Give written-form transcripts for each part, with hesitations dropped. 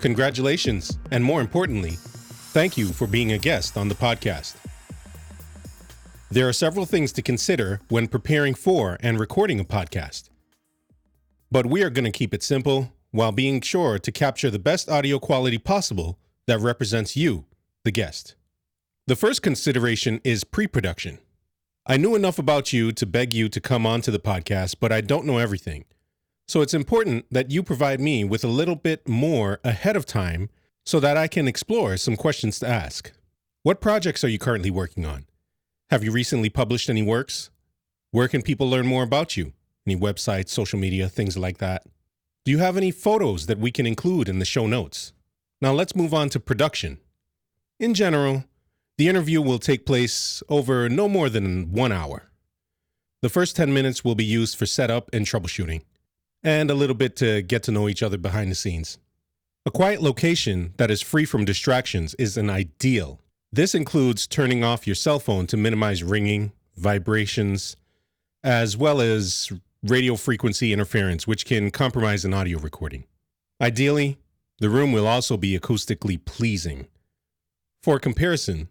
Congratulations, and more importantly, thank you for being a guest on the podcast. There are several things to consider when preparing for and recording a podcast. But we are going to keep it simple while being sure to capture the best audio quality possible that represents you, the guest. The first consideration is pre-production. I knew enough about you to beg you to come onto the podcast, but I don't know everything. So it's important that you provide me with a little bit more ahead of time so that I can explore some questions to ask. What projects are you currently working on? Have you recently published any works? Where can people learn more about you? Any websites, social media, things like that? Do you have any photos that we can include in the show notes? Now let's move on to production. In general, the interview will take place over no more than 1 hour. The first 10 minutes will be used for setup and troubleshooting, and a little bit to get to know each other behind the scenes. A quiet location that is free from distractions is an ideal. This includes turning off your cell phone to minimize ringing, vibrations, as well as radio frequency interference, which can compromise an audio recording. Ideally, the room will also be acoustically pleasing. For comparison,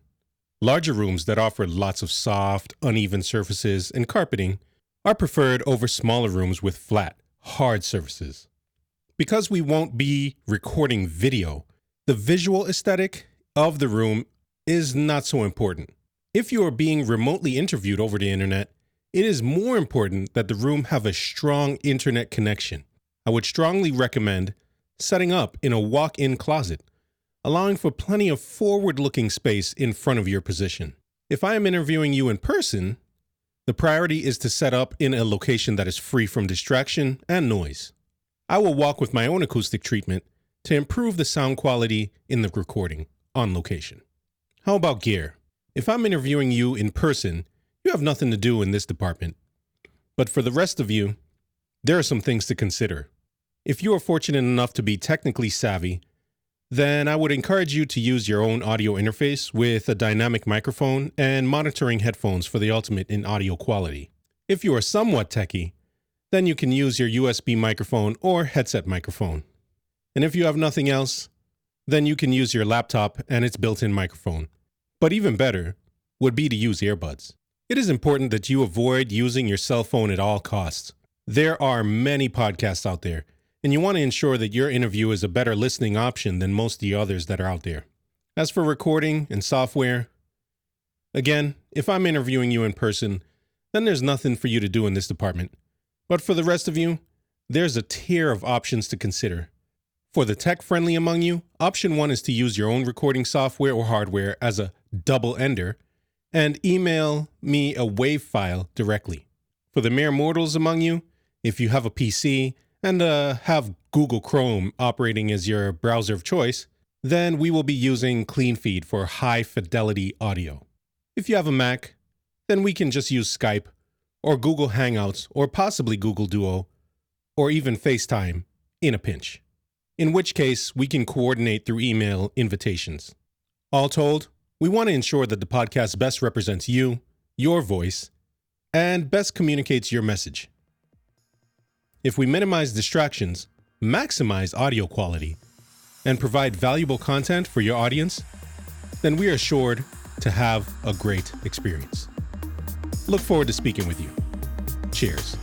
larger rooms that offer lots of soft, uneven surfaces and carpeting are preferred over smaller rooms with flat, hard surfaces. Because we won't be recording video, the visual aesthetic of the room is not so important. If you are being remotely interviewed over the internet, it is more important that the room have a strong internet connection. I would strongly recommend setting up in a walk-in closet, allowing for plenty of forward-looking space in front of your position. If I am interviewing you in person, the priority is to set up in a location that is free from distraction and noise. I will walk with my own acoustic treatment to improve the sound quality in the recording on location. How about gear? If I'm interviewing you in person, you have nothing to do in this department. But for the rest of you, there are some things to consider. If you are fortunate enough to be technically savvy, then I would encourage you to use your own audio interface with a dynamic microphone and monitoring headphones for the ultimate in audio quality. If you are somewhat techie, then you can use your USB microphone or headset microphone. And if you have nothing else, then you can use your laptop and its built-in microphone. But even better would be to use earbuds. It is important that you avoid using your cell phone at all costs. There are many podcasts out there, and you want to ensure that your interview is a better listening option than most of the others that are out there. As for recording and software, again, if I'm interviewing you in person, then there's nothing for you to do in this department. But for the rest of you, there's a tier of options to consider. For the tech-friendly among you, option 1 is to use your own recording software or hardware as a double ender and email me a WAV file directly. For the mere mortals among you, if you have a PC and have Google Chrome operating as your browser of choice, then we will be using CleanFeed for high-fidelity audio. If you have a Mac, then we can just use Skype or Google Hangouts or possibly Google Duo or even FaceTime in a pinch. In which case, we can coordinate through email invitations. All told, we want to ensure that the podcast best represents you, your voice, and best communicates your message. If we minimize distractions, maximize audio quality, and provide valuable content for your audience, then we are assured to have a great experience. Look forward to speaking with you. Cheers.